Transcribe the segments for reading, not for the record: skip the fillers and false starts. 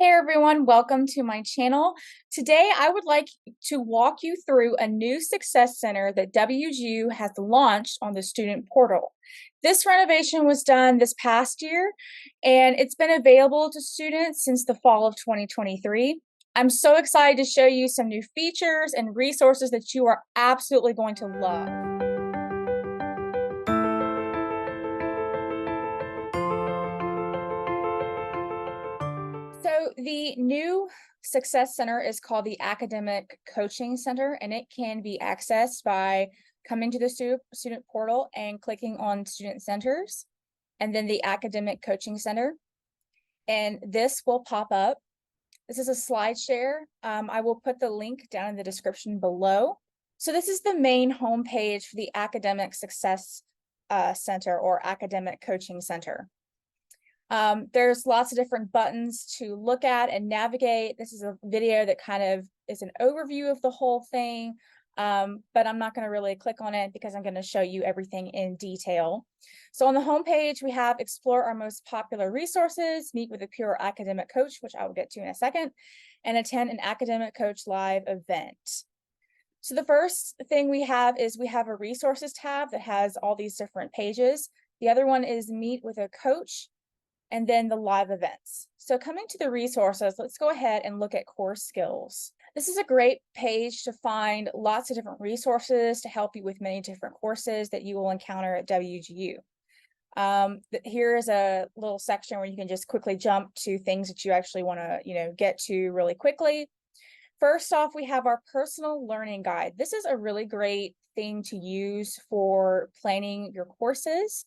Hey everyone, welcome to my channel. Today I would like to walk you through a new success center that WGU has launched on the student portal. This renovation was done this past year and it's been available to students since the fall of 2023. I'm so excited to show you some new features and resources that you are absolutely going to love. So the new Success Center is called the Academic Coaching Center, and it can be accessed by coming to the student portal and clicking on Student Centers, and then the Academic Coaching Center. And this will pop up. This is a slide share. I will put the link down in the description below. So this is the main homepage for the Academic Success Center or Academic Coaching Center. There's lots of different buttons to look at and navigate. This is a video that kind of is an overview of the whole thing, but I'm not going to really click on it because I'm going to show you everything in detail. So on the home page, we have explore our most popular resources, meet with a pure academic coach, which I will get to in a second, and attend an academic coach live event. So the first thing we have is we have a resources tab that has all these different pages. The other one is meet with a coach, and then the live events. So coming to the resources, let's go ahead and look at course skills. This is a great page to find lots of different resources to help you with many different courses that you will encounter at WGU. Here is a little section where you can just quickly jump to things that you actually want to, get to really quickly. First off, we have our personal learning guide. This is a really great thing to use for planning your courses.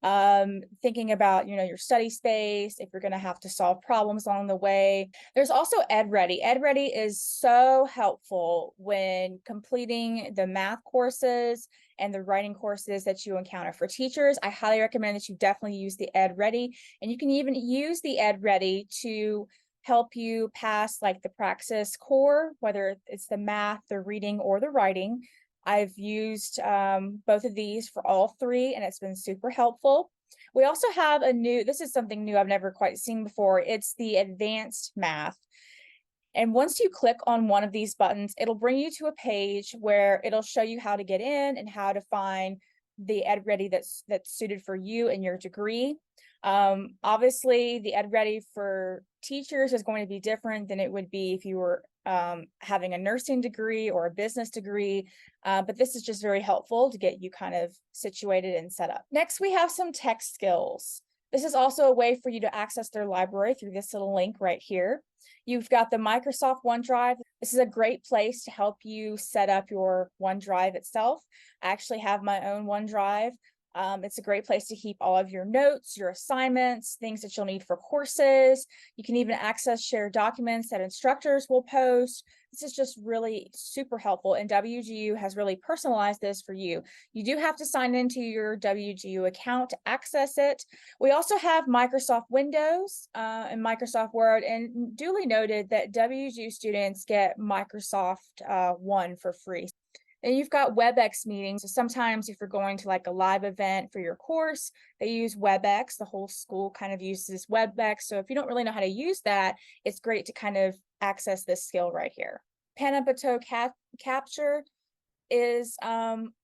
Thinking about, your study space, if you're going to have to solve problems along the way. There's also EdReady. EdReady is so helpful when completing the math courses and the writing courses that you encounter. For teachers, I highly recommend that you definitely use the EdReady, and you can even use the EdReady to help you pass like the Praxis core, whether it's the math, the reading, or the writing. I've used both of these for all three, and it's been super helpful. We also have this is something new I've never quite seen before. It's the advanced math. And once you click on one of these buttons, it'll bring you to a page where it'll show you how to get in and how to find the EdReady that's suited for you and your degree. Obviously, the EdReady for teachers is going to be different than it would be if you were having a nursing degree or a business degree, but this is just very helpful to get you kind of situated and set up. Next, we have some tech skills. This is also a way for you to access their library through this little link right here. You've got the Microsoft OneDrive. This is a great place to help you set up your OneDrive itself. I actually have my own OneDrive. It's a great place to keep all of your notes, your assignments, things that you'll need for courses. You can even access shared documents that instructors will post. This is just really super helpful, and WGU has really personalized this for you. You do have to sign into your WGU account to access it. We also have Microsoft Windows and Microsoft Word, and duly noted that WGU students get Microsoft One for free. And you've got WebEx meetings. So sometimes if you're going to like a live event for your course, they use WebEx. The whole school kind of uses WebEx. So if you don't really know how to use that, it's great to kind of access this skill right here. Pen-up-a-toe capture is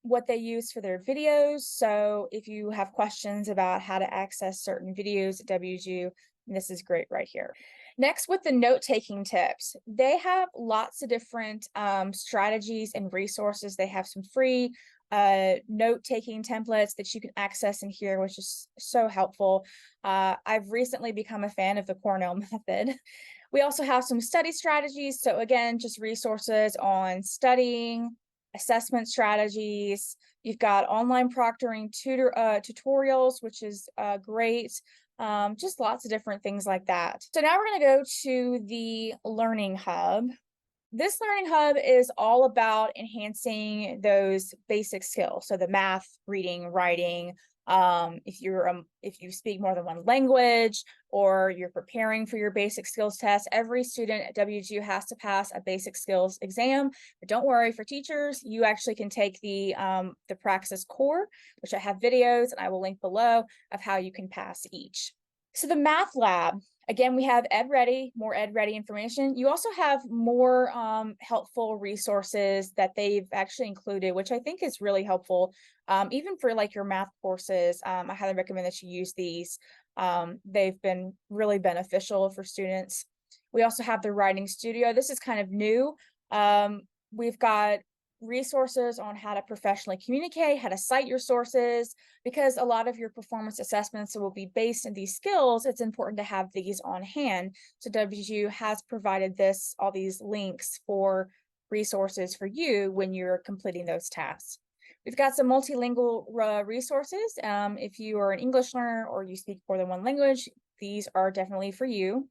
what they use for their videos. So if you have questions about how to access certain videos at WGU, this is great right here. Next, with the note-taking tips, they have lots of different strategies and resources. They have some free note-taking templates that you can access in here, which is so helpful. I've recently become a fan of the Cornell method. We also have some study strategies. So again, just resources on studying, assessment strategies. You've got online proctoring tutorials, which is great. Just lots of different things like that. So now we're going to go to the Learning Hub. This Learning Hub is all about enhancing those basic skills. So the math, reading, writing, if you speak more than one language, or you're preparing for your basic skills test, every student at WGU has to pass a basic skills exam. But don't worry, for teachers, you actually can take the Praxis core, which I have videos and I will link below of how you can pass each. So the math lab, Again, we have Ed Ready, more Ed Ready information. You also have more helpful resources that they've actually included, which I think is really helpful. Even for like your math courses, I highly recommend that you use these. They've been really beneficial for students. We also have the writing studio. This is kind of new. We've got resources on how to professionally communicate, how to cite your sources, because a lot of your performance assessments will be based in these skills. It's important to have these on hand. So WGU has provided all these links for resources for you when you're completing those tasks. We've got some multilingual resources. If you are an English learner or you speak more than one language, these are definitely for you.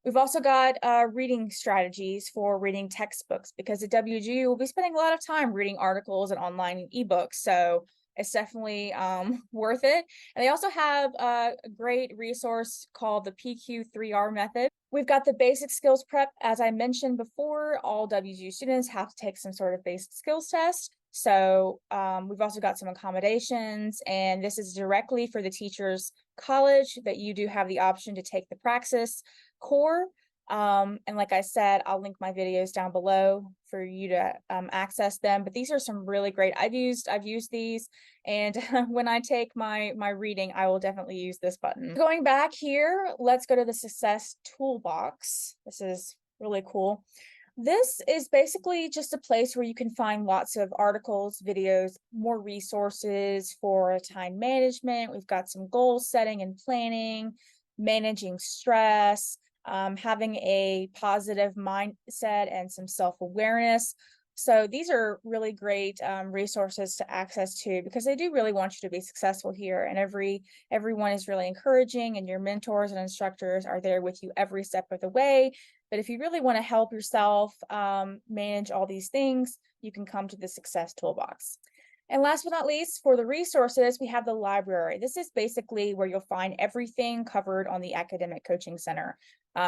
We've also got reading strategies for reading textbooks, because at WGU we'll be spending a lot of time reading articles and online ebooks. So it's definitely worth it. And they also have a great resource called the PQ3R method. We've got the basic skills prep. As I mentioned before, all WGU students have to take some sort of basic skills test. So we've also got some accommodations, and this is directly for the teachers college, that you do have the option to take the praxis core. And like I said, I'll link my videos down below for you to access them. But these are some really great. I've used these, and when I take my reading, I will definitely use this button. Going back here, let's go to the success toolbox. This is really cool. This is basically just a place where you can find lots of articles, videos, more resources for time management. We've got some goal setting and planning, managing stress, having a positive mindset, and some self-awareness. So these are really great resources to access to, because they do really want you to be successful here. And everyone is really encouraging, and your mentors and instructors are there with you every step of the way. But if you really want to help yourself manage all these things, you can come to the Success Toolbox. And last but not least, for the resources, we have the library. This is basically where you'll find everything covered on the Academic Coaching Center,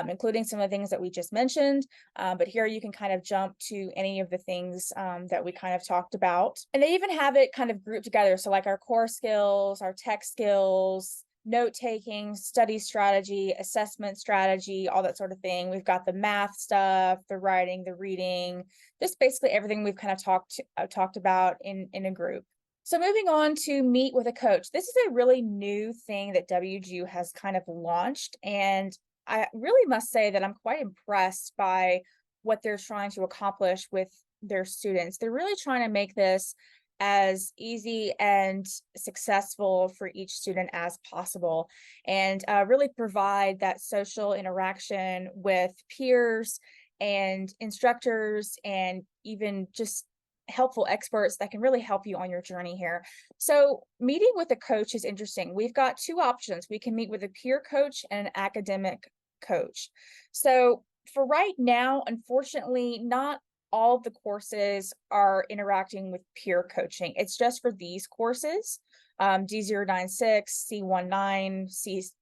including some of the things that we just mentioned. But here you can kind of jump to any of the things that we kind of talked about. And they even have it kind of grouped together. So like our core skills, our tech skills, note-taking, study strategy, assessment strategy, all that sort of thing. We've got the math stuff, the writing, the reading, just basically everything we've kind of talked about in a group. So moving on to meet with a coach. This is a really new thing that WGU has kind of launched, and I really must say that I'm quite impressed by what they're trying to accomplish with their students. They're really trying to make this as easy and successful for each student as possible, and really provide that social interaction with peers and instructors, and even just helpful experts that can really help you on your journey here. So meeting with a coach is interesting. We've got two options. We can meet with a peer coach and an academic coach. So for right now, unfortunately, not all of the courses are interacting with peer coaching. It's just for these courses, D096, C19,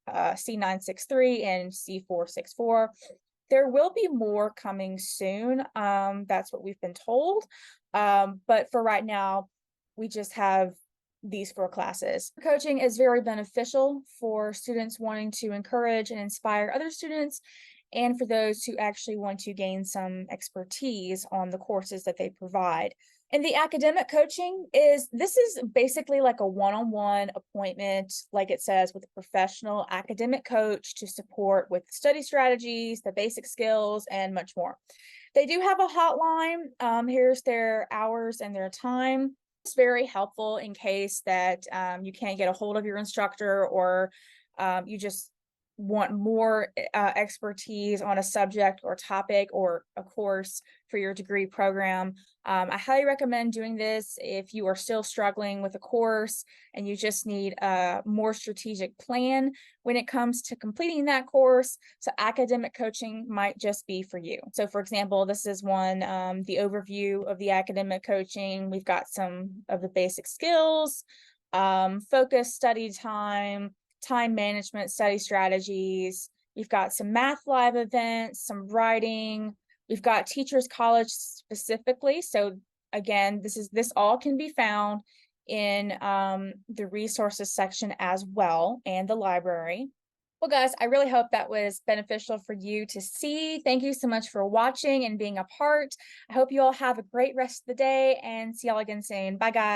C963, and C464. There will be more coming soon. That's what we've been told. But for right now, we just have these 4 classes. Coaching is very beneficial for students wanting to encourage and inspire other students, and for those who actually want to gain some expertise on the courses that they provide. And the academic coaching is basically like a one-on-one appointment, like it says, with a professional academic coach to support with study strategies, the basic skills, and much more. They do have a hotline. Here's their hours and their time. It's very helpful in case that you can't get a hold of your instructor, or you just want more expertise on a subject or topic or a course for your degree program. I highly recommend doing this if you are still struggling with a course and you just need a more strategic plan when it comes to completing that course. So academic coaching might just be for you. So for example, this is one, the overview of the academic coaching. We've got some of the basic skills, focus study time management, study strategies. We've got some math live events, some writing. We've got teachers college specifically. So again, this all can be found in the resources section as well, and the library. Well, guys, I really hope that was beneficial for you to see. Thank you so much for watching and being a part. I hope you all have a great rest of the day and see y'all again soon. Bye, guys.